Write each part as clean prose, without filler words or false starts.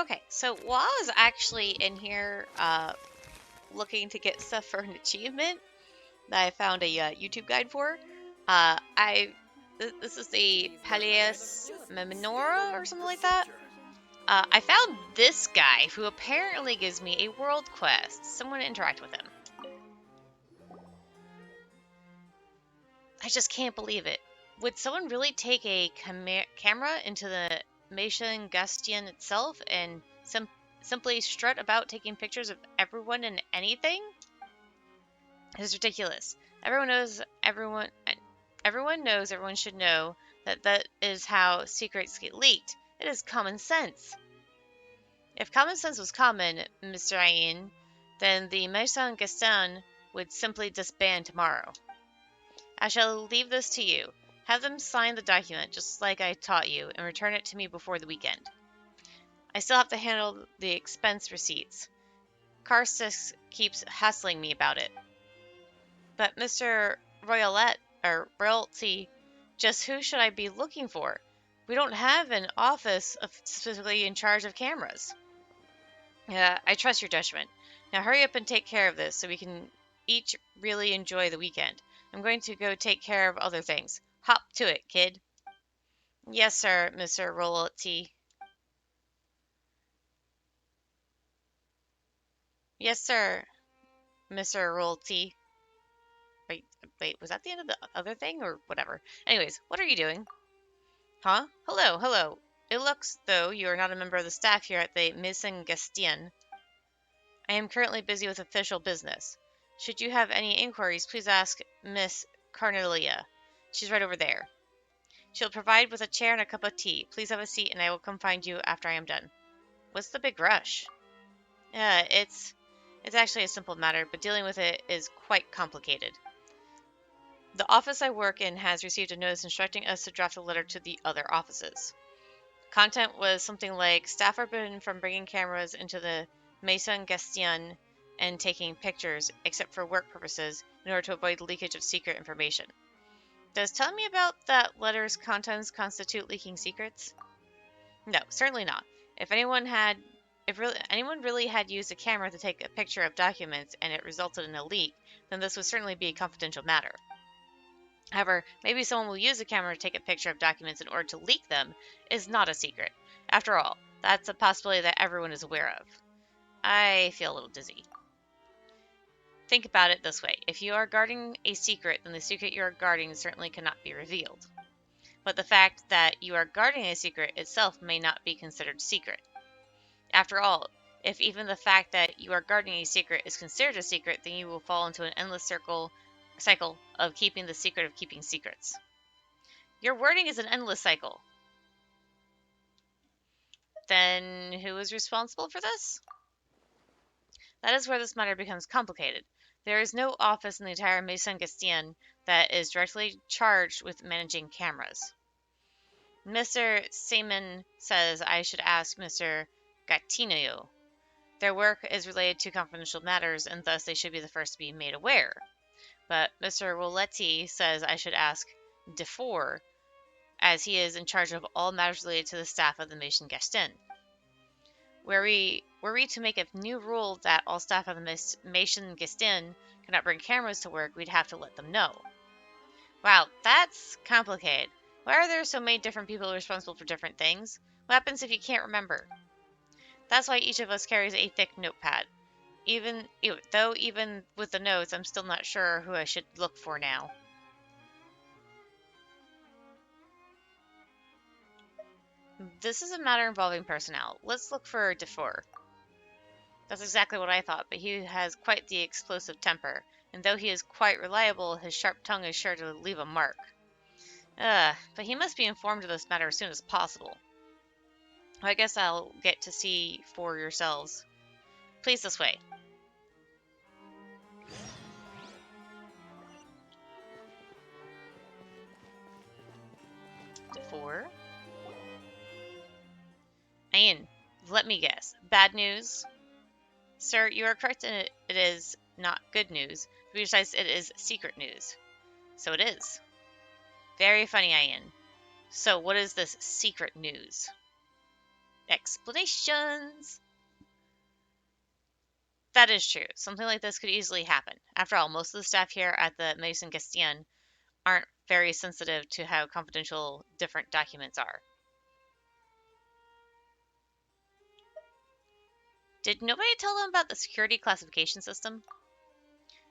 Okay, so while I was actually in here looking to get stuff for an achievement that I found a YouTube guide for, this is the Peleus Menorah or something like that. I found this guy who apparently gives me a world quest. Someone interact with him. I just can't believe it. Would someone really take a camera into the Mason Gustian itself and simply strut about taking pictures of everyone and anything? It's ridiculous. Everyone knows everyone should know that is how secrets get leaked. It is common sense. If common sense was common, Mr. Ayin, then the Maison Gaston would simply disband tomorrow. I shall leave this to you. Have them sign the document just like I taught you and return it to me before the weekend. I still have to handle the expense receipts. Karstis keeps hassling me about it. But Mr. Royalty, just who should I be looking for? We don't have an office specifically in charge of cameras. I trust your judgment. Now hurry up and take care of this so we can each really enjoy the weekend. I'm going to go take care of other things. Hop to it, kid. Yes, sir, Mr. Royalty. Yes, sir, Mr. Royalty. Wait, was that the end of the other thing or whatever? Anyways, what are you doing? Huh? Hello. It looks, though, you are not a member of the staff here at the Maison Gastien. I am currently busy with official business. Should you have any inquiries, please ask Miss Carnelia. She's right over there. She'll provide with a chair and a cup of tea. Please have a seat and I will come find you after I am done. What's the big rush? It's actually a simple matter, but dealing with it is quite complicated. The office I work in has received a notice instructing us to draft a letter to the other offices. Content was something like, staff are forbidden from bringing cameras into the Maison Gastien and taking pictures, except for work purposes, in order to avoid leakage of secret information. Does telling me about that letter's contents constitute leaking secrets? No, certainly not. If anyone really had used a camera to take a picture of documents and it resulted in a leak, then this would certainly be a confidential matter. However, maybe someone will use a camera to take a picture of documents in order to leak them is not a secret. After all, that's a possibility that everyone is aware of. I feel a little dizzy. Think about it this way. If you are guarding a secret, then the secret you are guarding certainly cannot be revealed. But the fact that you are guarding a secret itself may not be considered secret. After all, if even the fact that you are guarding a secret is considered a secret, then you will fall into an endless cycle of keeping the secret of keeping secrets. Your wording is an endless cycle. Then who is responsible for this? That is where this matter becomes complicated. There is no office in the entire Maison Gastien that is directly charged with managing cameras. Mr. Seaman says I should ask Mr. Gattino. Their work is related to confidential matters, and thus they should be the first to be made aware. But Mr. Roletti says I should ask Defour, as he is in charge of all matters related to the staff of the Maison Gaston. Were we to make a new rule that all staff of the Maison Gaston cannot bring cameras to work, we'd have to let them know. Wow, that's complicated. Why are there so many different people responsible for different things? What happens if you can't remember? That's why each of us carries a thick notepad. Even with the notes, I'm still not sure who I should look for now. This is a matter involving personnel. Let's look for Defour. That's exactly what I thought, but he has quite the explosive temper, and though he is quite reliable, his sharp tongue is sure to leave a mark. But he must be informed of this matter as soon as possible. I guess I'll get to see for yourselves. Please, this way. Defour? Ian, let me guess. Bad news? Sir, you are correct in it is not good news. To be precise, it is secret news. So it is. Very funny, Ian. So what is this secret news? Explanations! That is true. Something like this could easily happen. After all, most of the staff here at the Maison Gastien aren't very sensitive to how confidential different documents are. Did nobody tell them about the security classification system?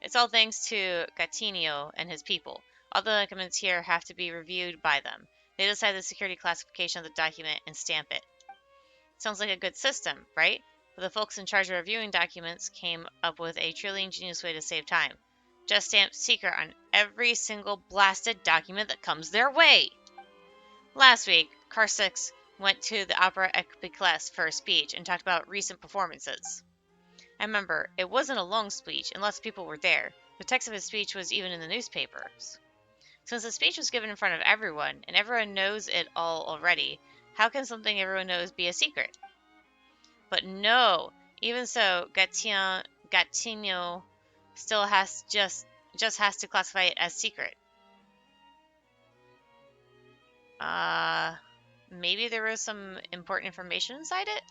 It's all thanks to Gatinio and his people. All the documents here have to be reviewed by them. They decide the security classification of the document and stamp it. Sounds like a good system, right? But the folks in charge of reviewing documents came up with a truly ingenious way to save time. Just stamp secret on every single blasted document that comes their way. Last week, Karsix went to the Opera Epiclese for a speech and talked about recent performances. I remember, it wasn't a long speech, and lots of people were there. The text of his speech was even in the newspapers. Since the speech was given in front of everyone, and everyone knows it all already, how can something everyone knows be a secret? But no, even so, Gattino still just has to classify it as secret. Maybe there was some important information inside it?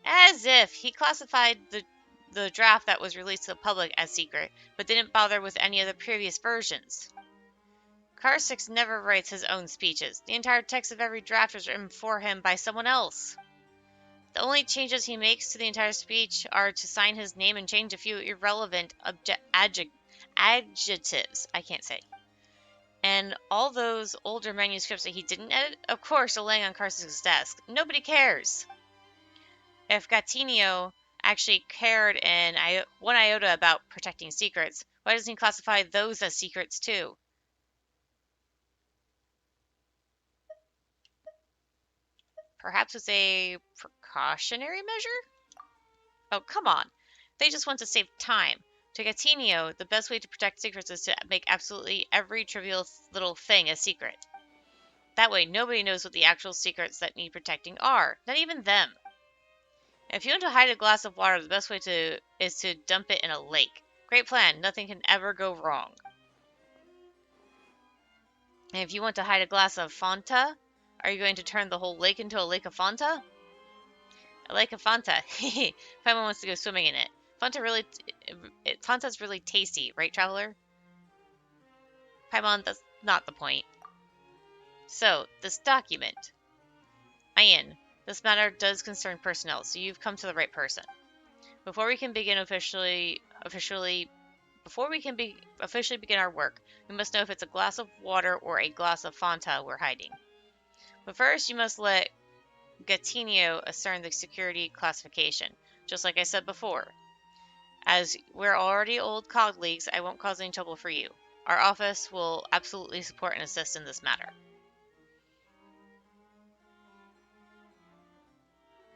As if he classified the draft that was released to the public as secret, but didn't bother with any of the previous versions. Karsix never writes his own speeches. The entire text of every draft was written for him by someone else. The only changes he makes to the entire speech are to sign his name and change a few irrelevant adjectives. I can't say. And all those older manuscripts that he didn't edit, of course, are laying on Karsix's desk. Nobody cares. If Gatinio actually cared in one iota about protecting secrets, why doesn't he classify those as secrets too? Perhaps it's a precautionary measure? Oh, come on. They just want to save time. To Gatinio, the best way to protect secrets is to make absolutely every trivial little thing a secret. That way, nobody knows what the actual secrets that need protecting are. Not even them. If you want to hide a glass of water, the best way is to dump it in a lake. Great plan. Nothing can ever go wrong. And if you want to hide a glass of Fanta, are you going to turn the whole lake into a lake of Fanta? A lake of Fanta. Paimon wants to go swimming in it. Fanta's really tasty, right, Traveler? Paimon, that's not the point. So, this document. Ayin, this matter does concern personnel, so you've come to the right person. Before we can officially begin our work, we must know if it's a glass of water or a glass of Fanta we're hiding. But first, you must let Gatinio assign the security classification, just like I said before. As we're already old colleagues, I won't cause any trouble for you. Our office will absolutely support and assist in this matter.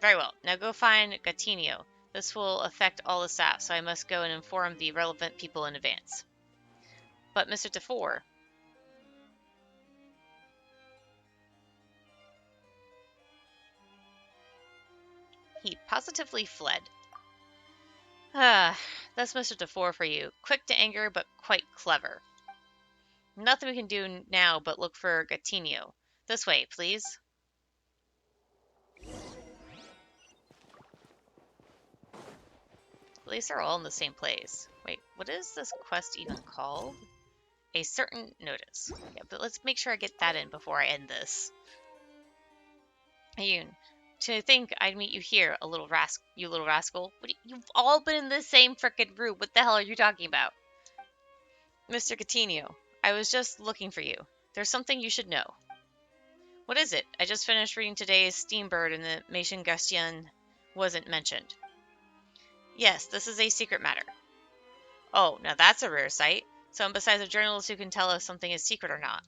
Very well. Now go find Gatinio. This will affect all the staff, so I must go and inform the relevant people in advance. But Mr. Dufour... He positively fled. That's Mr. Dufour for you. Quick to anger, but quite clever. Nothing we can do now but look for Gatinio. This way, please. At least they're all in the same place. Wait, what is this quest even called? A certain notice. Yeah, but let's make sure I get that in before I end this. Ayun, to think I'd meet you here, you little rascal. You've all been in the same frickin' room. What the hell are you talking about? Mr. Gatinio, I was just looking for you. There's something you should know. What is it? I just finished reading today's Steambird and the Maison Gastien wasn't mentioned. Yes, this is a secret matter. Oh, now that's a rare sight. Someone besides a journalist who can tell if something is secret or not.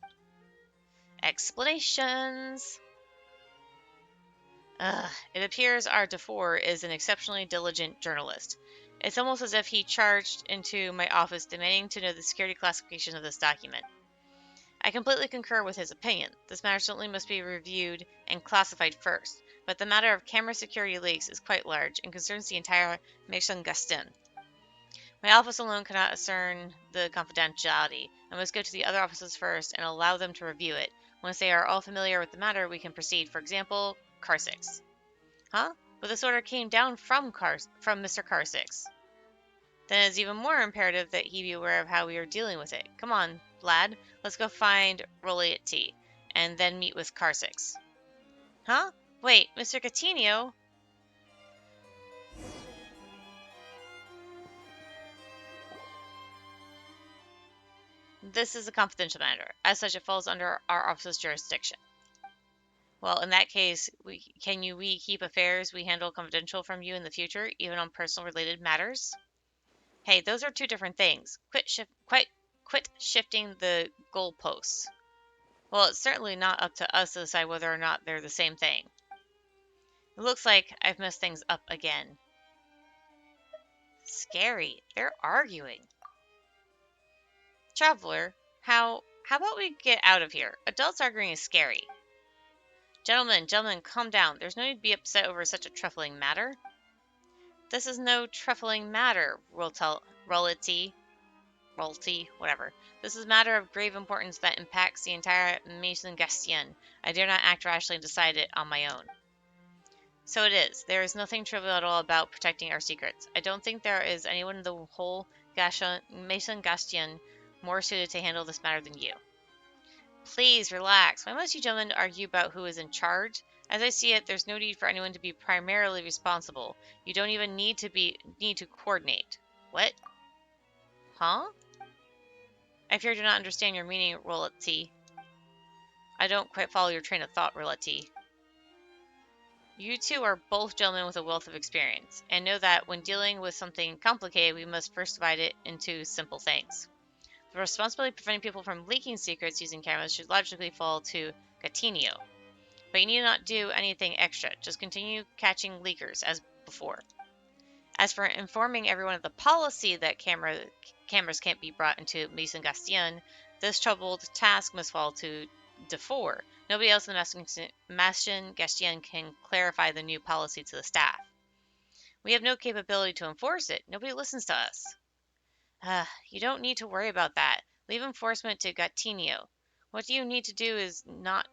Explanations. It appears our Dufour is an exceptionally diligent journalist. It's almost as if he charged into my office demanding to know the security classification of this document. I completely concur with his opinion. This matter certainly must be reviewed and classified first, but the matter of camera security leaks is quite large and concerns the entire Maison Gastien. My office alone cannot ascertain the confidentiality. I must go to the other offices first and allow them to review it. Once they are all familiar with the matter, we can proceed. For example, Karsix. Huh? But this order came down from Mr. Karsix. Then it's even more imperative that he be aware of how we are dealing with it. Come on, lad. Let's go find Rolati, and then meet with Karsix. Huh? Wait, Mr. Coutinho? This is a confidential matter. As such, it falls under our office's jurisdiction. Well, in that case, we keep affairs we handle confidential from you in the future, even on personal related matters? Hey, those are two different things. Quit shifting the goalposts. Well, it's certainly not up to us to decide whether or not they're the same thing. It looks like I've messed things up again. Scary. They're arguing. Traveler, how about we get out of here? Adults arguing is scary. Gentlemen, calm down. There's no need to be upset over such a trifling matter. This is no trifling matter, Rolati, whatever. This is a matter of grave importance that impacts the entire Maison Gastien. I dare not act rashly and decide it on my own. So it is. There is nothing trivial at all about protecting our secrets. I don't think there is anyone in the whole Maison Gastien more suited to handle this matter than you. Please relax. Why must you gentlemen argue about who is in charge? As I see it, there's no need for anyone to be primarily responsible. You don't even need to coordinate. What? Huh? I fear I do not understand your meaning, Rolati. I don't quite follow your train of thought, Rolati. You two are both gentlemen with a wealth of experience, and know that when dealing with something complicated, we must first divide it into simple things. The responsibility of preventing people from leaking secrets using cameras should logically fall to Coutinho. But you need not do anything extra. Just continue catching leakers as before. As for informing everyone of the policy that cameras can't be brought into Maison Gastien, this troubled task must fall to Dufour. Nobody else in the Maison Gastien can clarify the new policy to the staff. We have no capability to enforce it. Nobody listens to us. You don't need to worry about that. Leave enforcement to Coutinho. What you need to do is not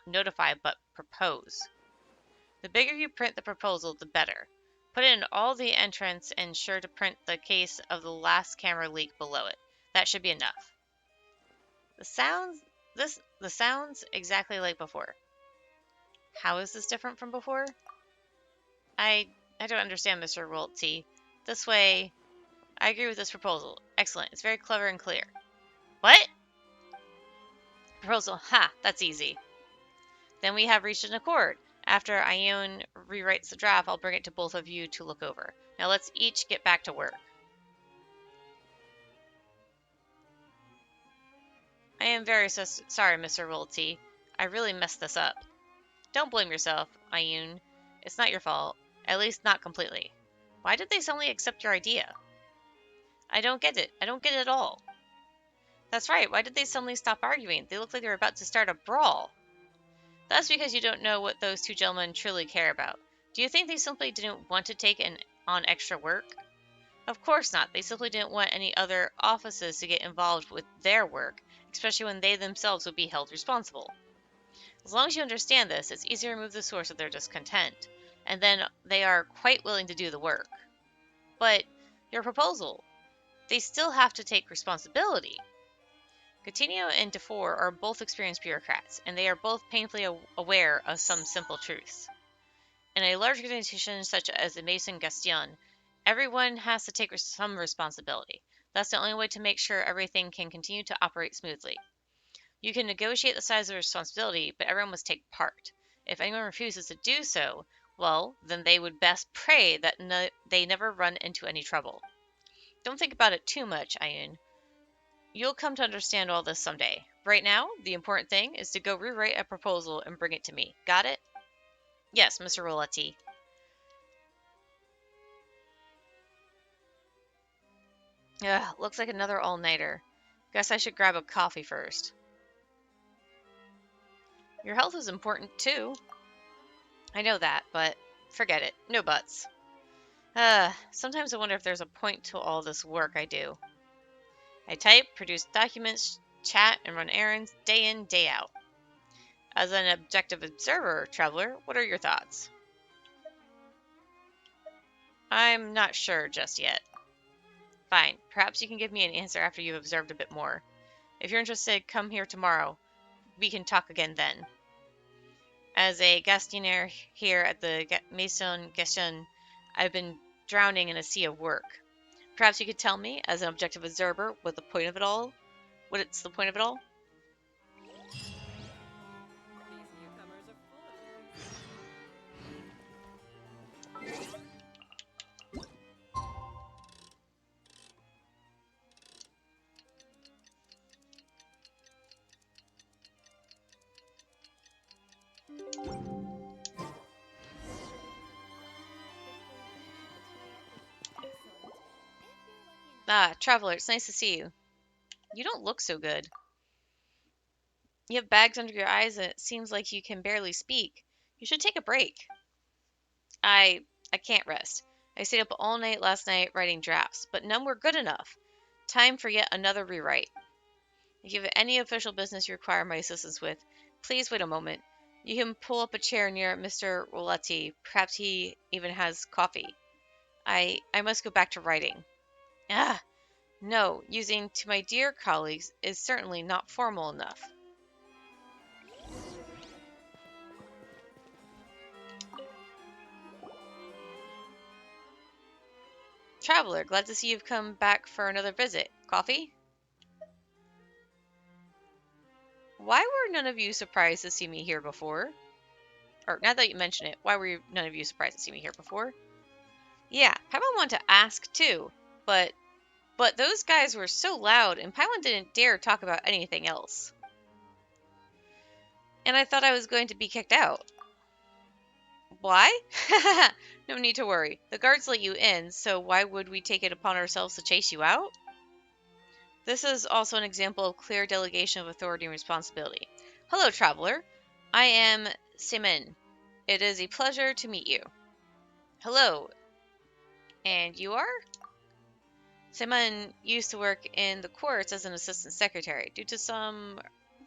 notify but propose. The bigger you print the proposal, the better. Put it in all the entrants and sure to print the case of the last camera leak below it. That should be enough. The sounds exactly like before. How is this different from before? I don't understand, Mr. Rolti. This way, I agree with this proposal. Excellent. It's very clever and clear. What? Proposal. Ha, that's easy. Then we have reached an accord. After Ione rewrites the draft, I'll bring it to both of you to look over. Now let's each get back to work. I am very sorry, Mr. Rolti. I really messed this up. Don't blame yourself, Ione. It's not your fault. At least not completely. Why did they suddenly accept your idea? I don't get it. I don't get it at all. That's right. Why did they suddenly stop arguing? They looked like they were about to start a brawl. That's because you don't know what those two gentlemen truly care about. Do you think they simply didn't want to take on extra work? Of course not. They simply didn't want any other offices to get involved with their work, especially when they themselves would be held responsible. As long as you understand this, it's easy to remove the source of their discontent, and then they are quite willing to do the work. But your proposal, they still have to take responsibility. Coutinho and Dufour are both experienced bureaucrats, and they are both painfully aware of some simple truths. In a large organization such as the Maison Gastien, everyone has to take some responsibility. That's the only way to make sure everything can continue to operate smoothly. You can negotiate the size of the responsibility, but everyone must take part. If anyone refuses to do so, well, then they would best pray that they never run into any trouble. Don't think about it too much, Ione. You'll come to understand all this someday. Right now, the important thing is to go rewrite a proposal and bring it to me. Got it? Yes, Mr. Rolati. Ugh, looks like another all-nighter. Guess I should grab a coffee first. Your health is important, too. I know that, but forget it. No buts. Sometimes I wonder if there's a point to all this work I do. I type, produce documents, chat, and run errands day in, day out. As an objective observer, traveler, what are your thoughts? I'm not sure just yet. Fine, perhaps you can give me an answer after you've observed a bit more. If you're interested, come here tomorrow. We can talk again then. As a gastionnaire here at the Maison Gaston, I've been drowning in a sea of work. Perhaps you could tell me, as an objective observer, what the point of it all? What it's the point of it all? Ah, traveler, it's nice to see you. You don't look so good. You have bags under your eyes and it seems like you can barely speak. You should take a break. I I can't rest. I stayed up all night last night writing drafts, but none were good enough. Time for yet another rewrite. If you have any official business you require my assistance with, please wait a moment. You can pull up a chair near Mr. Roletti. Perhaps he even has coffee. I must go back to writing. Ah, no, using to my dear colleagues is certainly not formal enough. Traveler, glad to see you've come back for another visit. Coffee? Why were none of you surprised to see me here before? Or, now that you mention it, why were none of you surprised to see me here before? Yeah, Paimon wanted to ask too, but those guys were so loud and Paimon didn't dare talk about anything else. And I thought I was going to be kicked out. Why? No need to worry. The guards let you in, so why would we take it upon ourselves to chase you out? This is also an example of clear delegation of authority and responsibility. Hello, traveler. I am Simon. It is a pleasure to meet you. Hello. And you are? Simon used to work in the courts as an assistant secretary. Due to some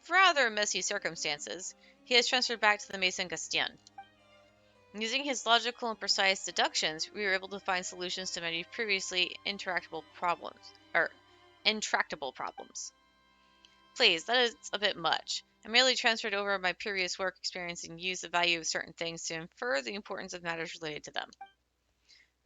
rather messy circumstances, he has transferred back to the Maison Gastion. Using his logical and precise deductions, we were able to find solutions to many previously intractable problems. Please, that is a bit much. I merely transferred over my previous work experience and used the value of certain things to infer the importance of matters related to them.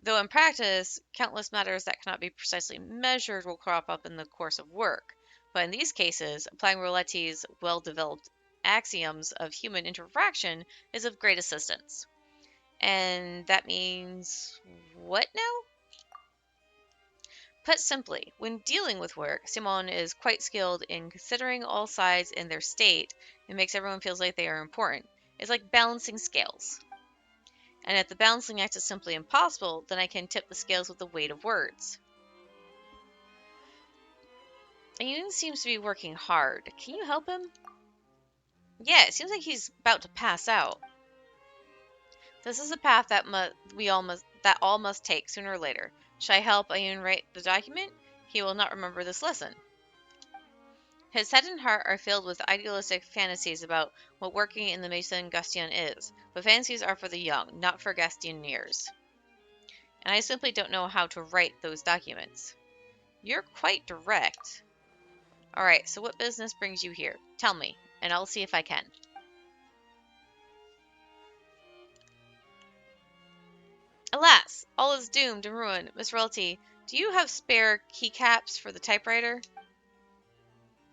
Though in practice, countless matters that cannot be precisely measured will crop up in the course of work. But in these cases, applying Roletti's well-developed axioms of human interaction is of great assistance. And that means what now? Put simply, when dealing with work, Simon is quite skilled in considering all sides in their state and makes everyone feel like they are important. It's like balancing scales. And if the balancing act is simply impossible, then I can tip the scales with the weight of words. Ayun seems to be working hard. Can you help him? Yeah, it seems like he's about to pass out. This is a path that all must take sooner or later. Should I help Ayun write the document? He will not remember this lesson. His head and heart are filled with idealistic fantasies about what working in the Maison Gastion is, but fantasies are for the young, not for Gastionniers. And I simply don't know how to write those documents. You're quite direct. Alright, so what business brings you here? Tell me, and I'll see if I can. Alas, all is doomed and ruined. Miss Royalty, do you have spare keycaps for the typewriter?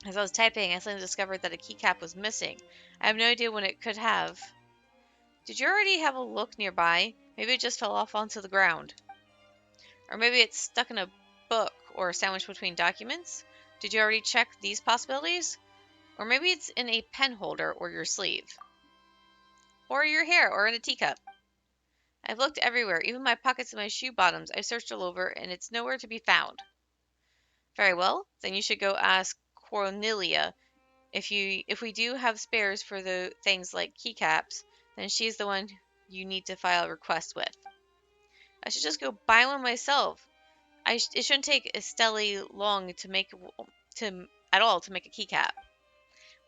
As I was typing, I suddenly discovered that a keycap was missing. I have no idea when it could have. Did you already have a look nearby? Maybe it just fell off onto the ground. Or maybe it's stuck in a book or sandwiched between documents? Did you already check these possibilities? Or maybe it's in a pen holder or your sleeve. Or your hair or in a teacup. I've looked everywhere, even my pockets and my shoe bottoms. I've searched all over, and it's nowhere to be found. Very well, then you should go ask Cornelia. If we do have spares for the things like keycaps, then she's the one you need to file a request with. I should just go buy one myself. It shouldn't take Estelle long to make a keycap.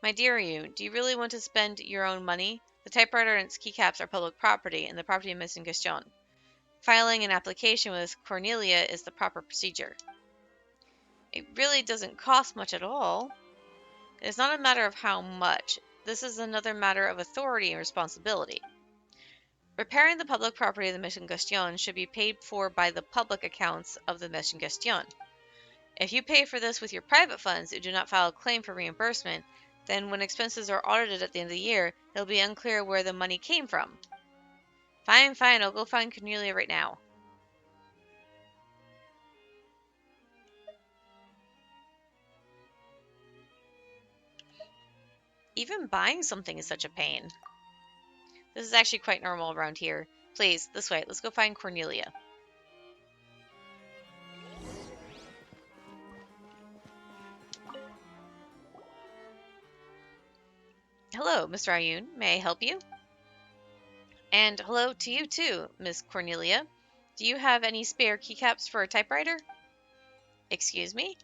My dear you, do you really want to spend your own money? The typewriter and its keycaps are public property, and the property of Miss Gaston. Filing an application with Cornelia is the proper procedure. It really doesn't cost much at all. It is not a matter of how much. This is another matter of authority and responsibility. Repairing the public property of the Mission Gaston should be paid for by the public accounts of the Mission Gaston. If you pay for this with your private funds and do not file a claim for reimbursement, then when expenses are audited at the end of the year, it'll be unclear where the money came from. Fine, I'll go find Cornelia right now. Even buying something is such a pain. This is actually quite normal around here. Please, this way. Let's go find Cornelia. Hello, Mr. Ayun. May I help you? And hello to you too, Miss Cornelia. Do you have any spare keycaps for a typewriter? Excuse me?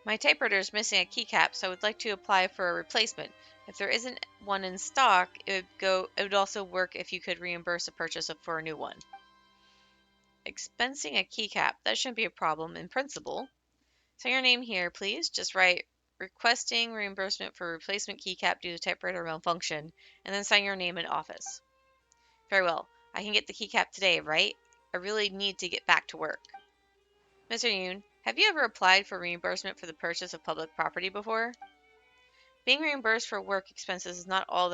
My typewriter is missing a keycap, so I would like to apply for a replacement. If there isn't one in stock, it would also work if you could reimburse a purchase for a new one. Expensing a keycap, that shouldn't be a problem in principle. Sign your name here, please. Just write requesting reimbursement for replacement keycap due to typewriter malfunction, and then sign your name in office. Very well. I can get the keycap today, right? I really need to get back to work. Mr. Yoon, have you ever applied for reimbursement for the purchase of public property before? Being reimbursed for work expenses is not all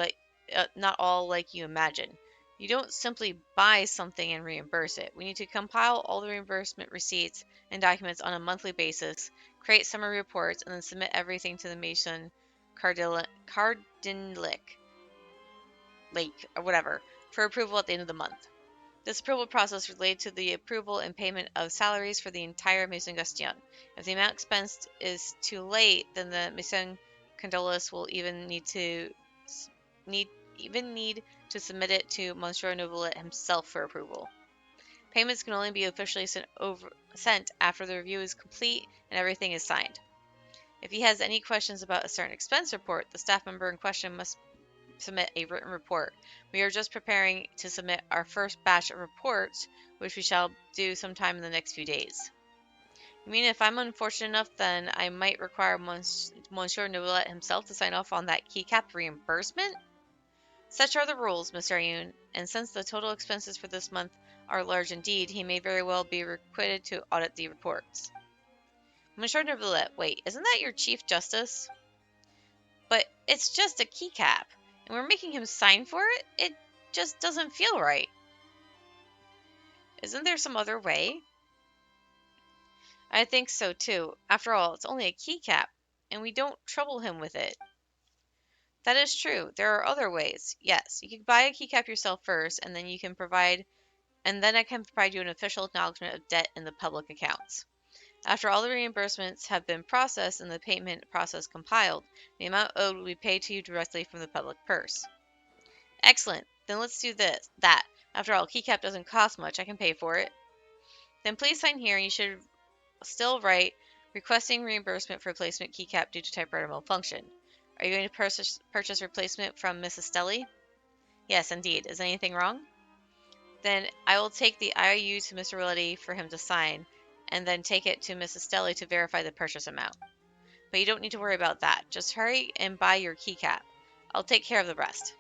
like you imagine. You don't simply buy something and reimburse it. We need to compile all the reimbursement receipts and documents on a monthly basis, create summary reports, and then submit everything to the Mason Cardinlic Lake or whatever for approval at the end of the month. This approval process relates to the approval and payment of salaries for the entire Maison Gaston. If the amount expensed is too late, then the Maison Condolus will even need to submit it to Monsieur Neuvillette himself for approval. Payments can only be officially sent after the review is complete and everything is signed. If he has any questions about a certain expense report, the staff member in question must submit a written report. We are just preparing to submit our first batch of reports, which we shall do sometime in the next few days. You mean if I'm unfortunate enough, then I might require Monsieur Neuvillette himself to sign off on that keycap reimbursement? Such are the rules, Mr. Ayun, and since the total expenses for this month are large indeed, he may very well be requited to audit the reports. Monsieur Neuvillette, wait, isn't that your Chief Justice? But it's just a keycap, and we're making him sign for it? It just doesn't feel right. Isn't there some other way? I think so too. After all, it's only a keycap, and we don't trouble him with it. That is true. There are other ways. Yes, you can buy a keycap yourself first, and then I can provide you an official acknowledgement of debt in the public accounts. After all the reimbursements have been processed and the payment process compiled, the amount owed will be paid to you directly from the public purse. Excellent. Then let's do that. After all, keycap doesn't cost much. I can pay for it. Then please sign here, and you should still write requesting reimbursement for replacement keycap due to typewriter malfunction. Are you going to purchase replacement from Mrs. Stelly? Yes, indeed. Is anything wrong? Then I will take the IOU to Mr. Roletti for him to sign, and then take it to Mrs. Stelly to verify the purchase amount. But you don't need to worry about that. Just hurry and buy your keycap. I'll take care of the rest.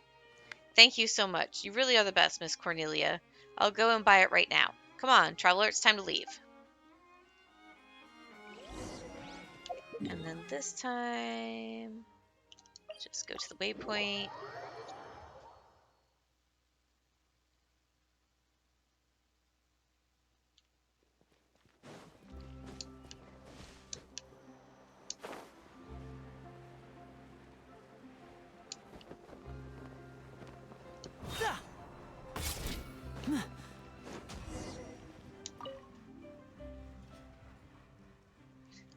Thank you so much. You really are the best, Miss Cornelia. I'll go and buy it right now. Come on, traveler, it's time to leave. And then this time, just go to the waypoint.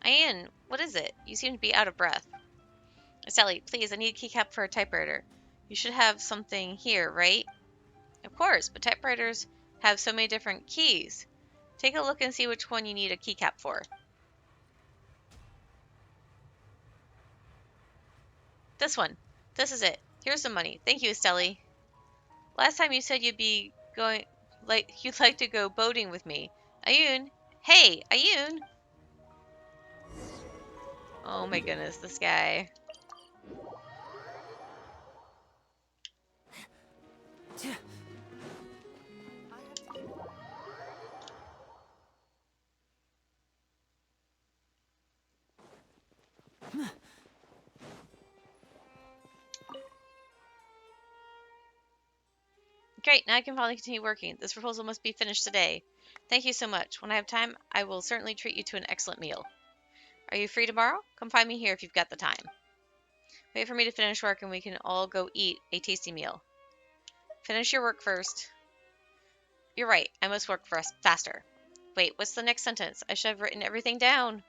Ian, what is it? You seem to be out of breath. Sally, please, I need a keycap for a typewriter. You should have something here, right? Of course, but typewriters have so many different keys. Take a look and see which one you need a keycap for. This one. This is it. Here's the money. Thank you, Estelle. Last time you said you'd be going, you'd like to go boating with me. Ayun. Hey, Ayun. Oh my goodness, this guy. Great, now I can finally continue working. This proposal must be finished today. Thank you so much. When I have time, I will certainly treat you to an excellent meal. Are you free tomorrow? Come find me here if you've got the time. Wait for me to finish work and we can all go eat a tasty meal. Finish your work first. You're right, I must work faster. Wait, what's the next sentence? I should have written everything down.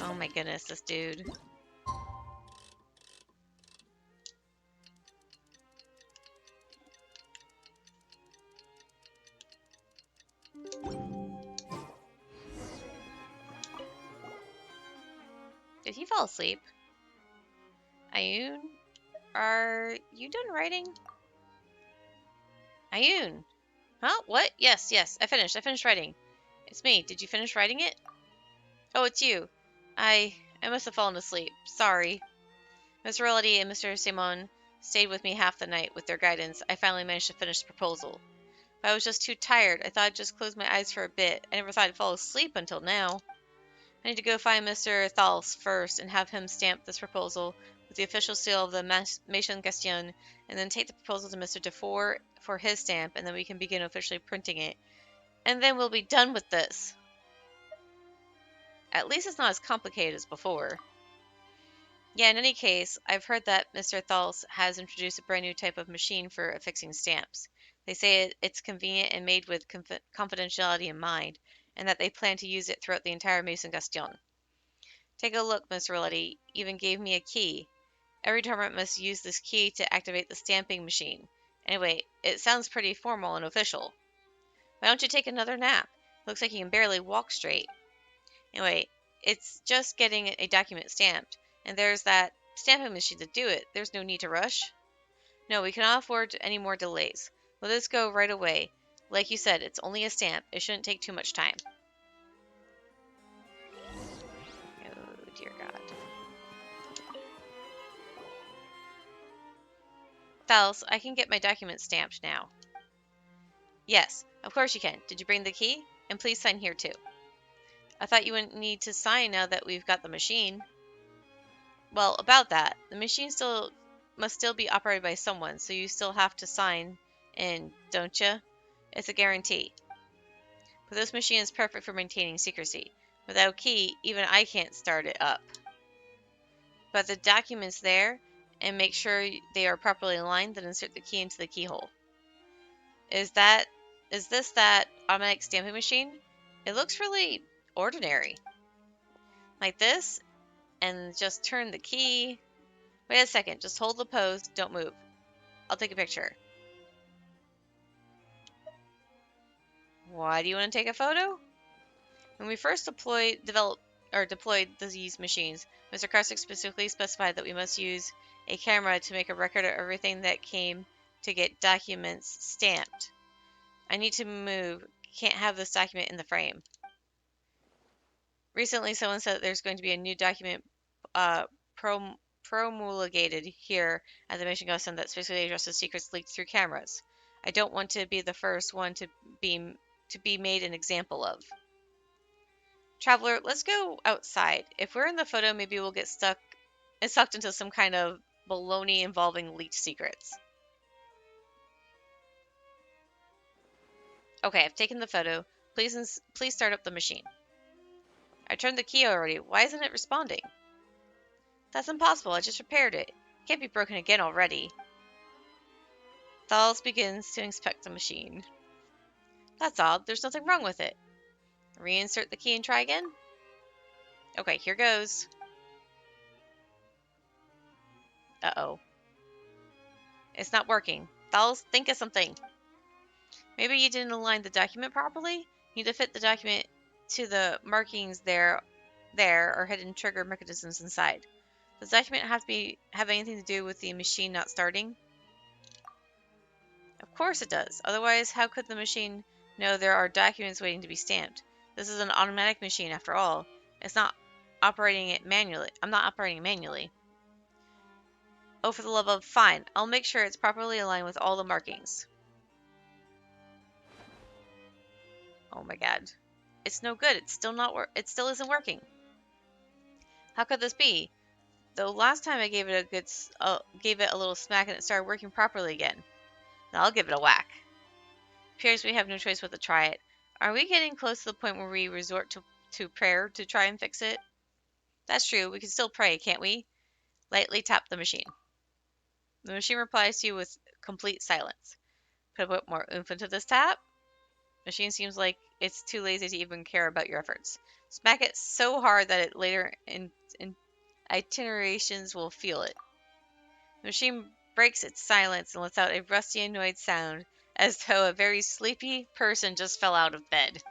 Oh my goodness, this dude. Did he fall asleep? Ayun, are you done writing? Ayun! Huh? What? Yes, yes, I finished writing. It's me. Did you finish writing it? Oh, it's you. I must have fallen asleep. Sorry. Miss Reality and Mr. Simon stayed with me half the night. With their guidance, I finally managed to finish the proposal. But I was just too tired. I thought I'd just close my eyes for a bit. I never thought I'd fall asleep until now. I need to go find Mr. Thals first and have him stamp this proposal with the official seal of the Maison Gaston, and then take the proposal to Mr. Dufour for his stamp, and then we can begin officially printing it. And then we'll be done with this. At least it's not as complicated as before. Yeah, in any case, I've heard that Mr. Thals has introduced a brand new type of machine for affixing stamps. They say it's convenient and made with confidentiality in mind, and that they plan to use it throughout the entire Maison Gaston. Take a look, Miss Reality even gave me a key. Every tournament must use this key to activate the stamping machine. Anyway, it sounds pretty formal and official. Why don't you take another nap? Looks like you can barely walk straight. Anyway, it's just getting a document stamped, and there's that stamping machine to do it. There's no need to rush. No, we cannot afford any more delays. Let us go right away. Like you said, it's only a stamp. It shouldn't take too much time. Oh, dear God. Thals, I can get my document stamped now. Yes, of course you can. Did you bring the key? And please sign here too. I thought you wouldn't need to sign now that we've got the machine. Well, about that, the machine must still be operated by someone, so you still have to sign in, don't you? It's a guarantee. But this machine is perfect for maintaining secrecy. Without a key, even I can't start it up. But the document's there, and make sure they are properly aligned, then insert the key into the keyhole. Is this that automatic stamping machine? It looks really ordinary. Like this, and just turn the key. Wait a second, just hold the pose, don't move. I'll take a picture. Why do you want to take a photo? When we first deployed these machines, Mr. Karstick specifically specified that we must use a camera to make a record of everything that came to get documents stamped. I need to move. Can't have this document in the frame. Recently, someone said that there's going to be a new document promulgated here at the Mission Goshen that specifically addresses secrets leaked through cameras. I don't want to be the first one to be made an example of. Traveler, let's go outside. If we're in the photo, maybe we'll get sucked into some kind of baloney involving leaked secrets. Okay, I've taken the photo. Please start up the machine. I turned the key already. Why isn't it responding? That's impossible. I just repaired it. It can't be broken again already. Thals begins to inspect the machine. That's odd. There's nothing wrong with it. Reinsert the key and try again? Okay, here goes. Uh-oh. It's not working. Thals, think of something. Maybe you didn't align the document properly? You need to fit the document to the markings there are hidden trigger mechanisms inside. Does the document have anything to do with the machine not starting? Of course it does. Otherwise, how could the machine know there are documents waiting to be stamped? This is an automatic machine after all. It's not operating it manually. I'm not operating manually. Oh, for the love of fine. I'll make sure it's properly aligned with all the markings. Oh my god. It's no good. It's still not it still isn't working. How could this be? Though last time I gave it gave it a little smack and it started working properly again. Now I'll give it a whack. Appears we have no choice but to try it. Are we getting close to the point where we resort to prayer to try and fix it? That's true. We can still pray, can't we? Lightly tap the machine. The machine replies to you with complete silence. Put a bit more oomph into this tap. Machine seems like it's too lazy to even care about your efforts. Smack it so hard that it later in itinerations will feel it. The machine breaks its silence and lets out a rusty, annoyed sound, as though a very sleepy person just fell out of bed.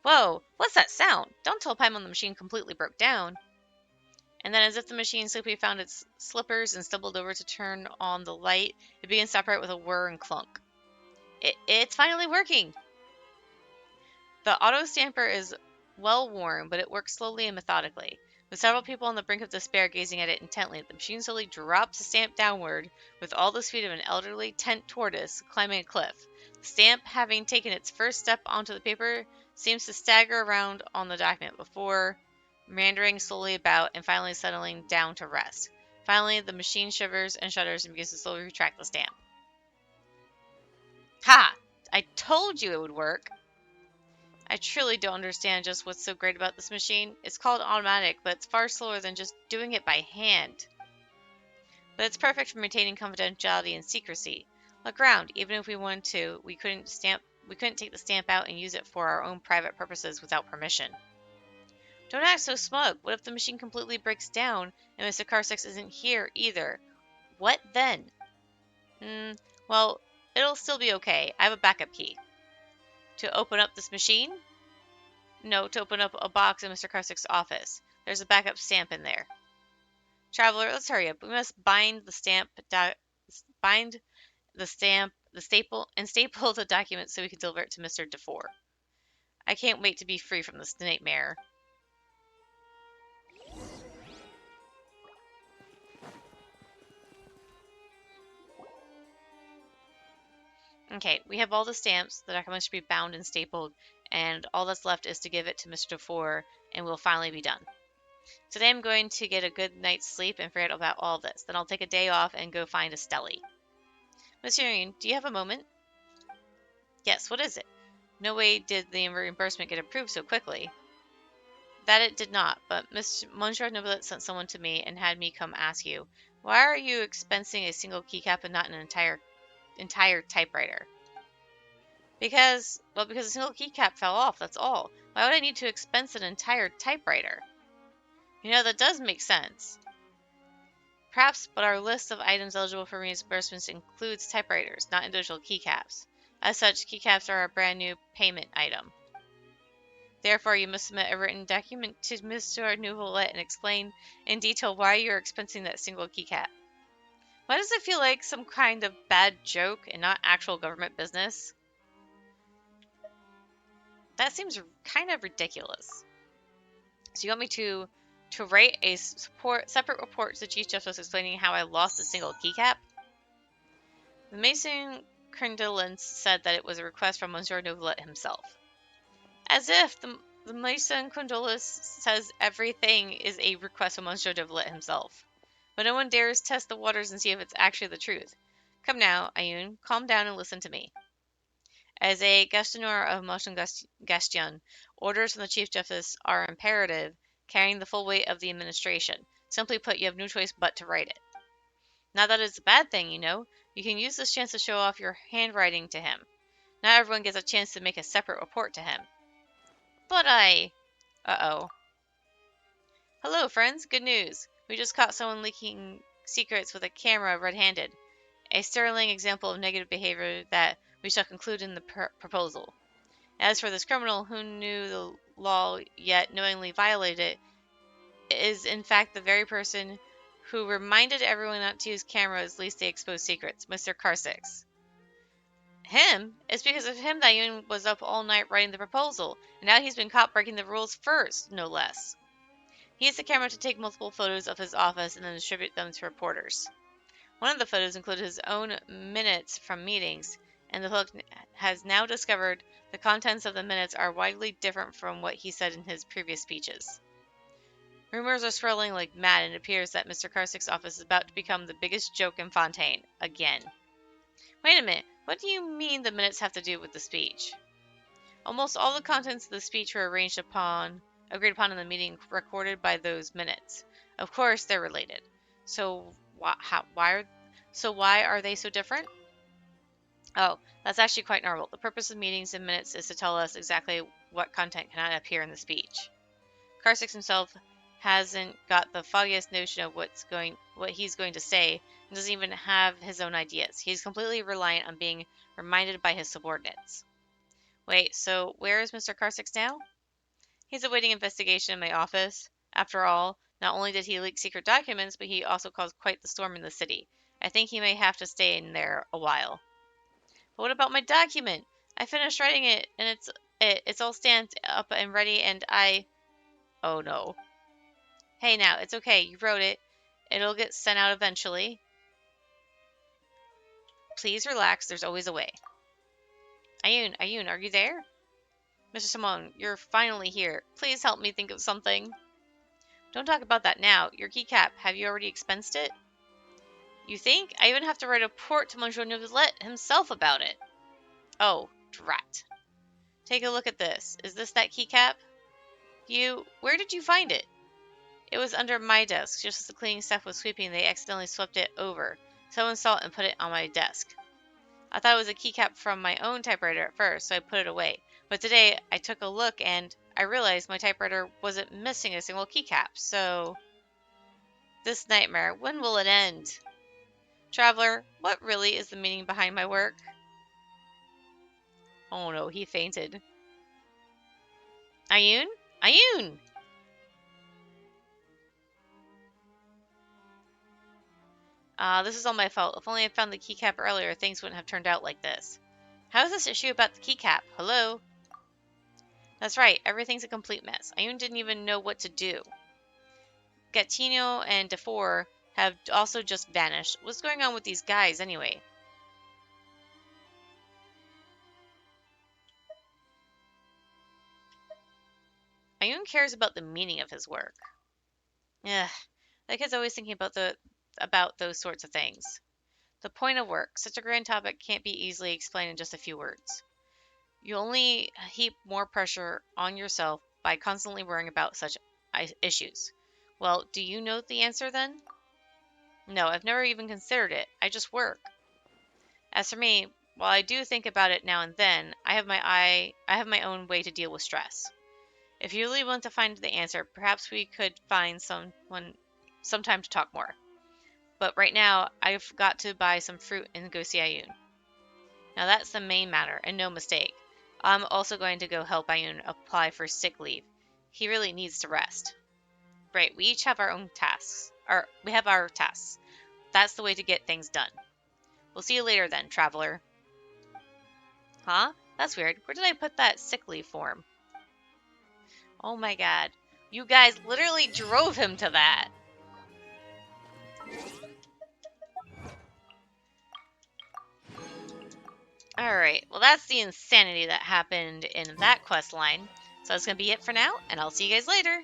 Whoa, what's that sound? Don't tell Paimon the machine completely broke down. And then, as if the machine sleepily found its slippers and stumbled over to turn on the light, it begins to operate with a whir and clunk. It's finally working! The auto stamper is well worn, but it works slowly and methodically. With several people on the brink of despair gazing at it intently, the machine slowly drops the stamp downward with all the speed of an elderly tent tortoise climbing a cliff. The stamp, having taken its first step onto the paper, seems to stagger around on the document before meandering slowly about and finally settling down to rest. Finally, the machine shivers and shudders and begins to slowly retract the stamp. Ha! I told you it would work! I truly don't understand just what's so great about this machine. It's called automatic, but it's far slower than just doing it by hand. But it's perfect for maintaining confidentiality and secrecy. Look around. Even if we wanted to, we couldn't take the stamp out and use it for our own private purposes without permission. Don't act so smug. What if the machine completely breaks down and Mr. Carsix isn't here either? What then? Well, it'll still be okay. I have a backup key. To open up this machine? No, to open up a box in Mr. Carsix's office. There's a backup stamp in there. Traveler, let's hurry up. We must bind the staple the document so we can deliver it to Mr. DeFore. I can't wait to be free from this nightmare. Okay, we have all the stamps. The document should be bound and stapled, and all that's left is to give it to Mr. DeFore, and we'll finally be done. Today I'm going to get a good night's sleep and forget about all this. Then I'll take a day off and go find Estelle. Miss Urian, do you have a moment? Yes, what is it? No way did the reimbursement get approved so quickly. That it did not, but Monsieur Nobilet sent someone to me and had me come ask you. Why are you expensing a single keycap and not an entire typewriter? Because a single keycap fell off, that's all. Why would I need to expense an entire typewriter? That does make sense. Perhaps, but our list of items eligible for reimbursements includes typewriters, not individual keycaps. As such, keycaps are a brand new payment item. Therefore, you must submit a written document to Mr. Nouvelet and explain in detail why you're expensing that single keycap. Why does it feel like some kind of bad joke and not actual government business? That seems kind of ridiculous. So you want me to write a separate report to the Chief Justice explaining how I lost a single keycap? The Mason Condolence said that it was a request from Monsieur Novelet himself. As if the Mason Condolence says everything is a request from Monsieur Novelet himself. But no one dares test the waters and see if it's actually the truth. Come now, Ayun, calm down and listen to me. As a Gastonnier of Gaston, orders from the Chief Justice are imperative, carrying the full weight of the administration. Simply put, you have no choice but to write it. Not that it's a bad thing, You can use this chance to show off your handwriting to him. Not everyone gets a chance to make a separate report to him. But Uh-oh. Hello, friends. Good news. We just caught someone leaking secrets with a camera red-handed. A sterling example of negative behavior that we shall conclude in the proposal. As for this criminal who knew the law yet knowingly violated it, is in fact the very person who reminded everyone not to use cameras lest they expose secrets, Mr. Karsix. Him? It's because of him that Yoon was up all night writing the proposal, and now he's been caught breaking the rules first, no less. He used the camera to take multiple photos of his office and then distribute them to reporters. One of the photos included his own minutes from meetings, and the hook has now discovered the contents of the minutes are widely different from what he said in his previous speeches. Rumors are swirling like mad, and it appears that Mr. Karsic's office is about to become the biggest joke in Fontaine, again. Wait a minute, what do you mean the minutes have to do with the speech? Almost all the contents of the speech were agreed upon in the meeting recorded by those minutes. Of course, they're related. So why are they so different? Oh, that's actually quite normal. The purpose of meetings and minutes is to tell us exactly what content cannot appear in the speech. Karsix himself hasn't got the foggiest notion of what he's going to say, and doesn't even have his own ideas. He's completely reliant on being reminded by his subordinates. Wait, so where is Mr. Karsix now? He's awaiting investigation in my office. After all, not only did he leak secret documents, but he also caused quite the storm in the city. I think he may have to stay in there a while. But what about my document? I finished writing it, and it's all stamped up and ready, and oh no. Hey now, it's okay, you wrote it. It'll get sent out eventually. Please relax, there's always a way. Ayun, are you there? Mr. Simone, you're finally here. Please help me think of something. Don't talk about that now. Your keycap, have you already expensed it? You think? I even have to write a report to Monsieur Neuvillette himself about it. Oh, drat. Take a look at this. Is this that keycap? Where did you find it? It was under my desk. Just as the cleaning staff was sweeping, they accidentally swept it over. Someone saw it and put it on my desk. I thought it was a keycap from my own typewriter at first, so I put it away. But today, I took a look and I realized my typewriter wasn't missing a single keycap, so... This nightmare, when will it end? Traveler, what really is the meaning behind my work? Oh no, he fainted. Ayun? Ayun! This is all my fault. If only I found the keycap earlier, things wouldn't have turned out like this. How is this issue about the keycap? Hello? That's right, everything's a complete mess. Ayun didn't even know what to do. Gattino and Defour have also just vanished. What's going on with these guys, anyway? Ayun cares about the meaning of his work. Ugh, that kid's always thinking about those sorts of things. The point of work. Such a grand topic can't be easily explained in just a few words. You only heap more pressure on yourself by constantly worrying about such issues. Well, do you know the answer then? No, I've never even considered it. I just work. As for me, while I do think about it now and then, I have my own way to deal with stress. If you really want to find the answer, perhaps we could find some time to talk more. But right now, I've got to buy some fruit and go see Ayun. Now that's the main matter, and no mistake. I'm also going to go help Ayun apply for sick leave. He really needs to rest. Right, we each have our own tasks. We have our tasks. That's the way to get things done. We'll see you later then, traveler. Huh? That's weird. Where did I put that sick leave form? Oh my god. You guys literally drove him to that. Alright, well that's the insanity that happened in that quest line. So that's going to be it for now, and I'll see you guys later.